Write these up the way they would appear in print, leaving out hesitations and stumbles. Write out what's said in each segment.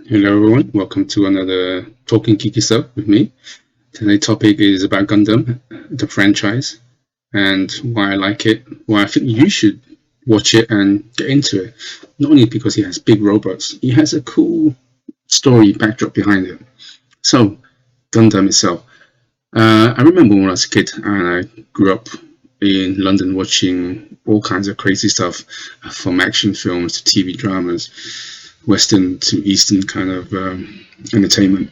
Hello everyone, welcome to another Talking Geeky Stuff with me. Today's topic is about Gundam, the franchise, and why I like it, why I think you should watch it and get into it. Not only because it has big robots, it has a cool story backdrop behind it. So, Gundam itself. I remember when I was a kid and I grew up in London watching all kinds of crazy stuff, from action films to TV dramas, Western to Eastern kind of entertainment,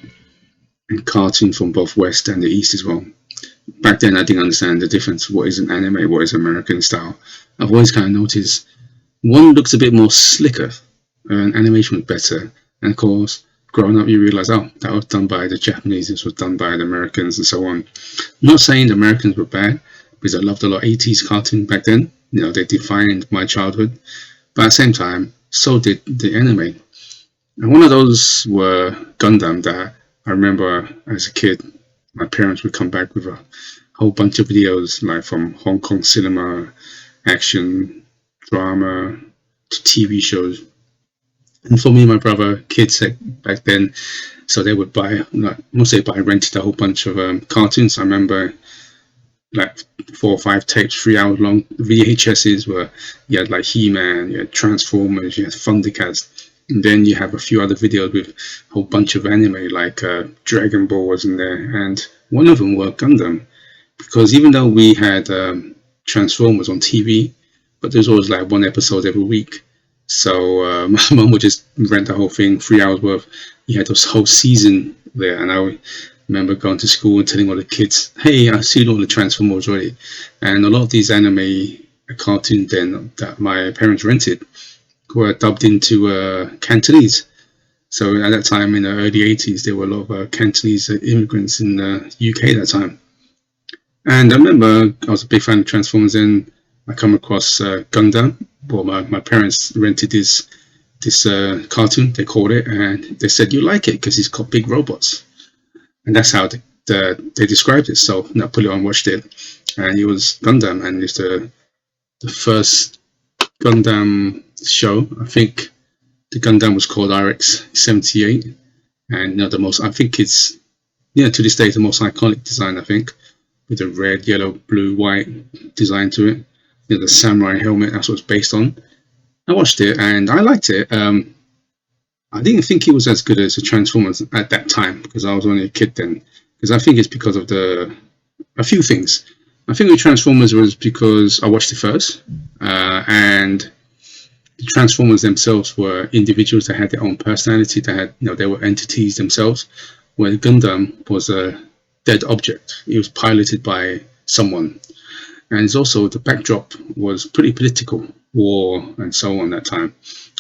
and cartoon from both West and the East as well. Back then, I didn't understand the difference. What is an anime? What is American style? I've always kind of noticed one looks a bit more slicker, and animation was better. And of course, growing up, you realize, oh, that was done by the Japanese, this was done by the Americans, and so on. Not saying the Americans were bad, because I loved a lot of 80s cartoon back then. You know, they defined my childhood. But at the same time, so did the anime. And one of those were Gundam that I remember as a kid, my parents would come back with a whole bunch of videos, like from Hong Kong cinema, action, drama, to TV shows. And for me and my brother, kids back then, so they would buy, like, mostly buy, rented a whole bunch of cartoons. I remember like 4 or 5 tapes, 3 hours long VHSs, where you had like He-Man, you had Transformers, you had Thundercats, and then you have a few other videos with a whole bunch of anime, like Dragon Ball was in there, and one of them were Gundam, because even though we had Transformers on TV, but there's always like one episode every week. So my mum would just rent the whole thing, 3 hours worth. You had this whole season there, and I remember going to school and telling all the kids, "Hey, I've seen all the Transformers already." And a lot of these anime cartoons then that my parents rented were dubbed into Cantonese. So at that time, in the early 80s, there were a lot of Cantonese immigrants in the UK at that time. And I remember I was a big fan of Transformers, and I come across Gundam. Well, my parents rented this cartoon, they called it, and they said, "You like it because it's got big robots." And that's how they described it. So I put it on, watched it, and it was Gundam, and it's the first Gundam show. I think the Gundam was called RX-78, and the most, I think it's, to this day, the most iconic design, I think, with the red, yellow, blue, white design to it. The samurai helmet, that's what it's based on. I watched it and I liked it. I didn't think it was as good as the Transformers at that time, because I was only a kid then. Because I think it's because of a few things. I think the Transformers was because I watched it first, and the Transformers themselves were individuals that had their own personality. They had, they were entities themselves. Where Gundam was a dead object. It was piloted by someone, and it's also the backdrop was pretty political, war and so on that time.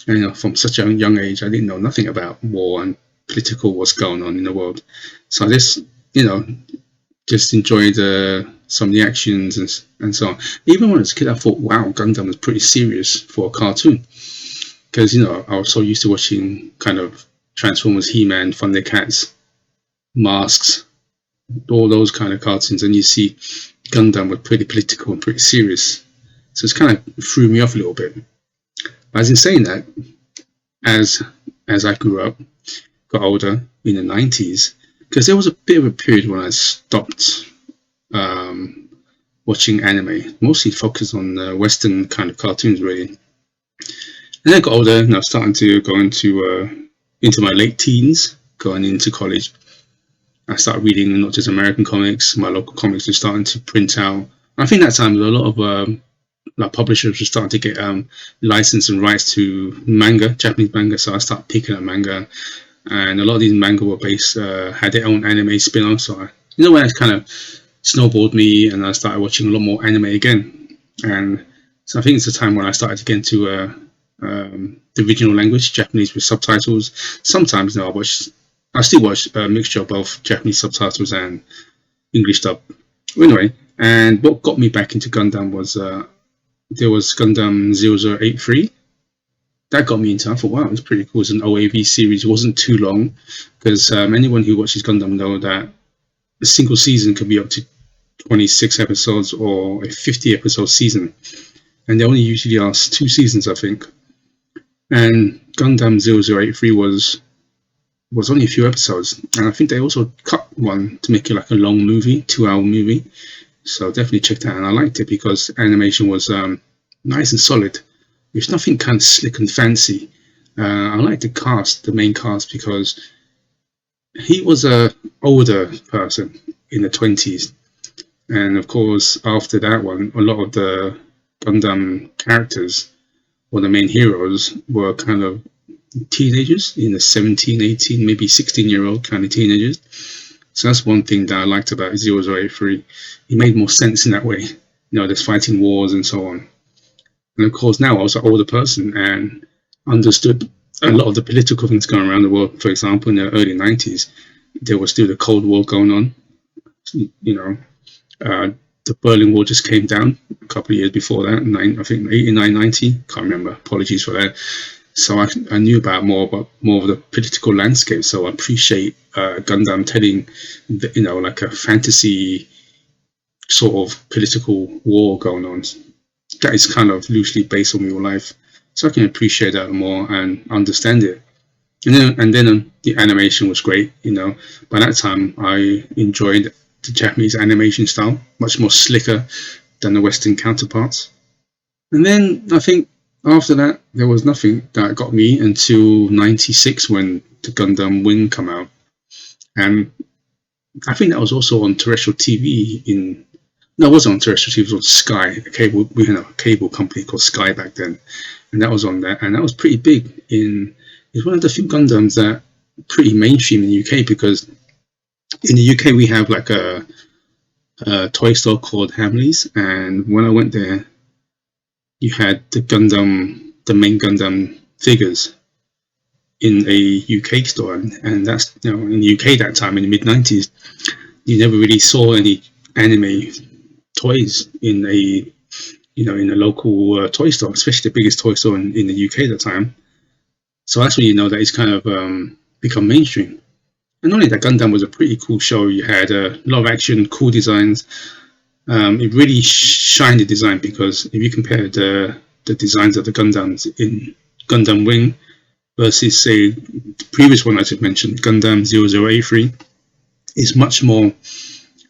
And from such a young age, I didn't know nothing about war and political what's going on in the world. So I just, just enjoyed some of the actions and so on. Even when I was a kid, I thought, wow, Gundam was pretty serious for a cartoon. Because, I was so used to watching kind of Transformers, He-Man, Thundercats, Masks, all those kind of cartoons. And you see Gundam was pretty political and pretty serious. So it's kind of threw me off a little bit. But as in saying that, as I grew up, got older in the 90s, because there was a bit of a period when I stopped watching anime, mostly focused on Western kind of cartoons, really. And then I got older, and I was starting to go into my late teens, going into college. I started reading not just American comics, my local comics were starting to print out. I think that time there were a lot of like publishers were starting to get license and rights to manga, Japanese manga. So I started picking up manga, and a lot of these manga were based, had their own anime spin-off. So when it kind of snowballed me, and I started watching a lot more anime again. And so I think it's the time when I started to get into the original language, Japanese with subtitles. Sometimes I still watch a mixture of both Japanese subtitles and English dub. Anyway, and what got me back into Gundam was there was Gundam 0083. That got me into it. I thought, wow, it's pretty cool. It's an OAV series. It wasn't too long, because anyone who watches Gundam know that a single season can be up to 26 episodes or a 50-episode season. And they only usually last 2 seasons, I think. And Gundam 0083 was was only a few episodes, and I think they also cut one to make it like a long movie, 2 hour movie. So definitely check that out. And I liked it because animation was nice and solid. There's nothing kind of slick and fancy. I like the cast, the main cast, because he was a older person in the 20s, and of course after that one, a lot of the Gundam characters or the main heroes were kind of teenagers in the 17, 18, maybe 16-year-old kind of teenagers. So that's one thing that I liked about 0083. It made more sense in that way. There's fighting wars and so on. And of course, now I was an older person and understood a lot of the political things going around the world. For example, in the early 90s, there was still the Cold War going on. The Berlin Wall just came down a couple of years before that, I think 89, 90. Can't remember. Apologies for that. So I knew about more of the political landscape. So I appreciate Gundam telling, like a fantasy sort of political war going on. That is kind of loosely based on real life. So I can appreciate that more and understand it. And then the animation was great. By that time I enjoyed the Japanese animation style, much more slicker than the Western counterparts. And then I think after that, there was nothing that got me until 96 when the Gundam Wing came out. And I think that was also on terrestrial TV no, it wasn't on terrestrial TV, it was on Sky, we had a cable company called Sky back then. And that was on there, and that was pretty big. It's one of the few Gundams that pretty mainstream in the UK, because in the UK we have like a toy store called Hamleys, and when I went there, you had the main Gundam figures in a UK store, and that's in the UK that time in the mid-90s, you never really saw any anime toys in a local toy store, especially the biggest toy store in the UK at the time. So that's when you know that it's kind of become mainstream. And not only that, Gundam was a pretty cool show. You had a lot of action, cool designs. It really shined the design, because if you compare the designs of the Gundams in Gundam Wing versus, say, the previous one I just mentioned, Gundam 0083, is much more,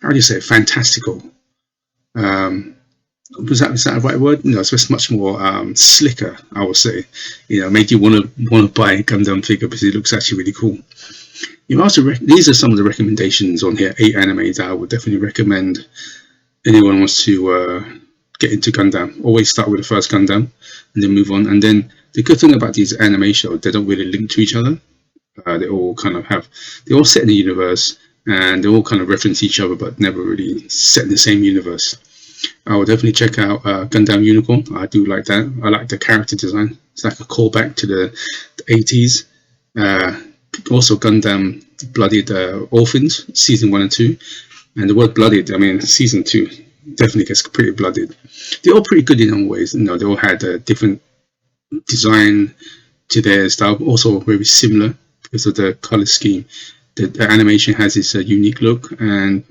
how do you say, fantastical. Is that the right word? It's just much more slicker, I would say. Made you want to buy a Gundam figure because it looks actually really cool. These are some of the recommendations on here, 8 anime that I would definitely recommend anyone wants to get into Gundam. Always start with the first Gundam and then move on. And then the good thing about these anime shows, they don't really link to each other. They all set in the universe, and they all kind of reference each other, but never really set in the same universe. I will definitely check out Gundam Unicorn. I do like that. I like the character design. It's like a callback to the 80s. Also Gundam Blooded Orphans, season 1 and 2. And the word blooded, season 2 definitely gets pretty blooded. They're all pretty good in their own ways. They all had a different design to their style, also very similar because of the color scheme. The animation has this unique look. And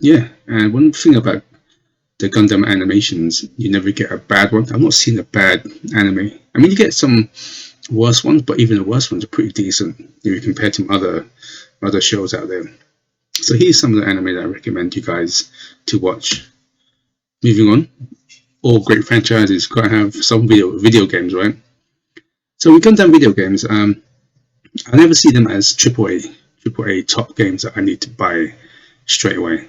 one thing about the Gundam animations, you never get a bad one. I've not seen a bad anime. You get some worse ones, but even the worst ones are pretty decent if you compare to other shows out there. So here's some of the anime that I recommend you guys to watch. Moving on, all great franchises gotta have some video games, right? So with Gundam video games, I never see them as AAA top games that I need to buy straight away.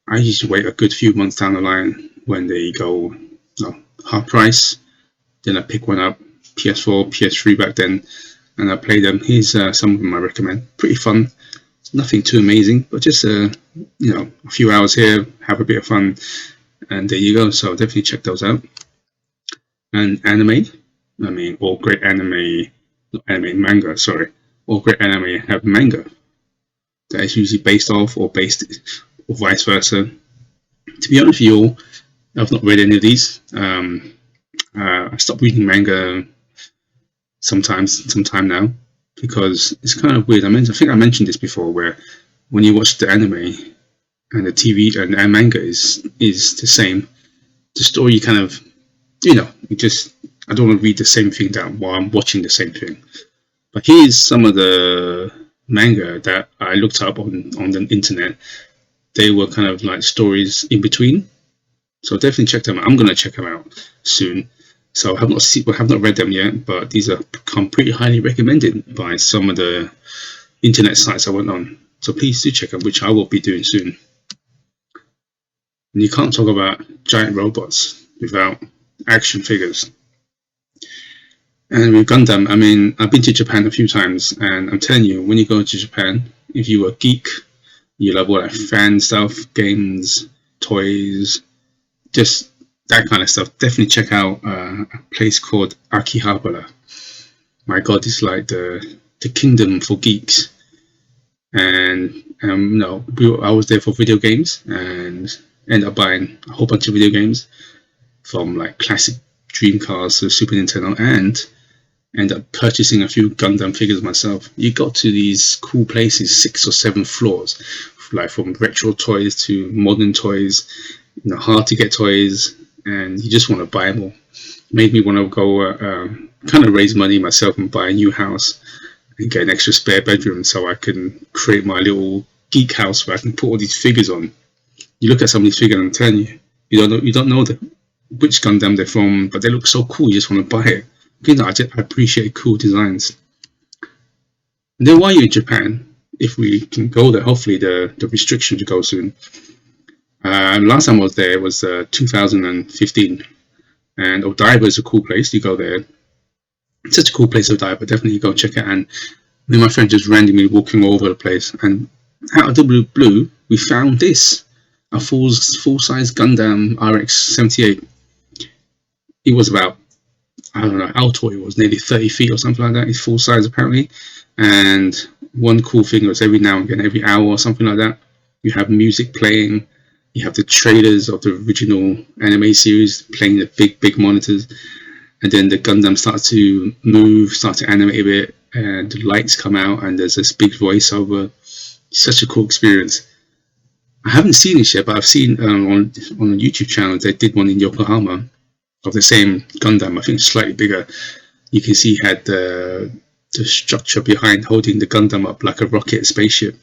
I usually wait a good few months down the line when they go half price. Then I pick one up, PS4, PS3 back then, and I play them. Here's some of them I recommend. Pretty fun, nothing too amazing, but just a few hours here, have a bit of fun, and there you go. So definitely check those out. And anime, all great anime, not anime, manga. Sorry, all great anime have manga that is usually based off or or vice versa. To be honest with you all, I've not read any of these. I stopped reading manga some time now, because it's kind of weird. I think I mentioned this before, where when you watch the anime and the TV and manga is the same, the story kind of, I don't want to read the same thing down while I'm watching the same thing. But here's some of the manga that I looked up on the internet, they were kind of like stories in between. So definitely check them out. I'm gonna check them out soon. So I have not read them yet, but these are become pretty highly recommended by some of the internet sites I went on. So please do check them, which I will be doing soon. And you can't talk about giant robots without action figures. And with Gundam, I mean, I've been to Japan a few times, and I'm telling you, when you go to Japan, if you are a geek, you love all that fan stuff, games, toys, just that kind of stuff, definitely check out a place called Akihabara. My God, it's like the kingdom for geeks. And no, I was there for video games and ended up buying a whole bunch of video games from like classic Dreamcast to Super Nintendo, and end up purchasing a few Gundam figures myself. You got to these cool places, 6 or 7 floors, like from retro toys to modern toys, hard to get toys, and you just want to buy them all. Made me want to go kind of raise money myself and buy a new house and get an extra spare bedroom so I can create my little geek house where I can put all these figures on. You look at some of these figures and I'm telling you, you don't know which Gundam they're from, but they look so cool. You just want to buy it. I appreciate cool designs. And then while you're in Japan, if we can go there, hopefully the restrictions go soon. Last time I was there was 2015, and Odaiba is a cool place. You go there. It's such a cool place, Odaiba. Definitely go check it out. And me and my friend just randomly walking all over the place, and out of the blue, we found this, a full-size Gundam RX-78. It was about, I don't know how tall it was, nearly 30 feet or something like that. It's full size apparently. And one cool thing was every now and again, every hour or something like that, you have music playing. You have the trailers of the original anime series playing the big monitors. And then the Gundam starts to move, start to animate a bit, and the lights come out, and there's this big voiceover. Such a cool experience. I haven't seen it yet, but I've seen on a YouTube channel they did one in Yokohama of the same Gundam. I think it's slightly bigger. You can see he had the structure behind holding the Gundam up like a rocket spaceship.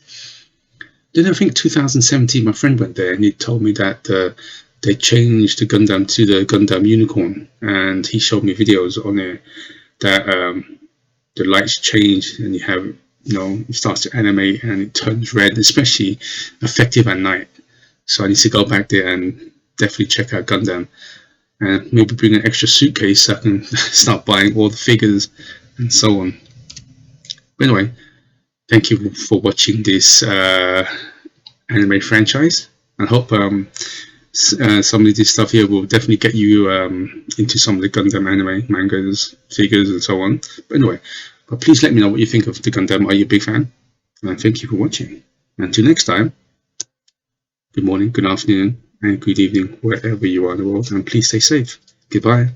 Then I think 2017 my friend went there and he told me that they changed the Gundam to the Gundam Unicorn, and he showed me videos on it that the lights change and you have, it starts to animate and it turns red, especially effective at night. So I need to go back there and definitely check out Gundam. And maybe bring an extra suitcase so I can start buying all the figures and so on. But anyway, thank you for watching this anime franchise. I hope some of this stuff here will definitely get you into some of the Gundam anime, mangas, figures and so on. But anyway, please let me know what you think of the Gundam. Are you a big fan? And thank you for watching. Until next time, good morning, good afternoon, and good evening, wherever you are in the world, and please stay safe. Goodbye.